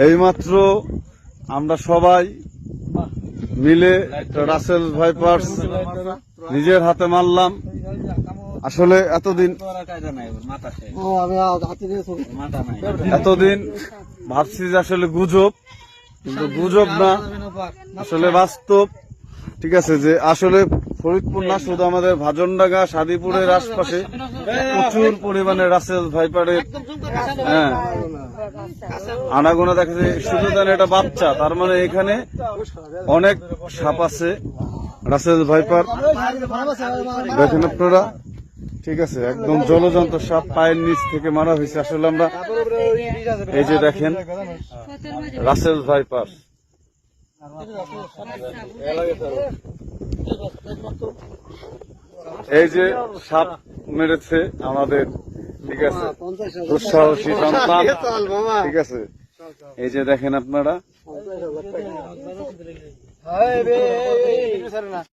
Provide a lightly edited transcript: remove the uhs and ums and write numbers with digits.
এইমাত্র আমরা সবাই মিলে একটা রাসেল ভাইপার্স নিজের হাতে মারলাম। আসলে এতদিন ভাবছি যে আসলে গুজব, কিন্তু গুজব না, আসলে বাস্তব। ঠিক আছে, যে আসলে ফরিদপুর না, শুধু আমাদের ভাজনডাঙ্গা সাদিপুরের আশপাশে প্রচুর পরিমাণে রাসেল ভাইপারের আনাগোনা দেখা যায়। শুধু দেন এটা বাচ্চা, তার মানে এখানে অনেক সাপ আছে, রাসেল ভাইপার দেখেন আপনারা। ঠিক আছে, একদম জলজন্ত সাপ, পায়ের নিচ থেকে মারা হয়েছে। আসলে আমরা এই যে দেখেন রাসেল ভাইপার, এই যে সাপ মেরেছে আমাদের। ঠিক আছে, দুঃসাহসী সন্তান। ঠিক আছে, এই যে দেখেন আপনারা।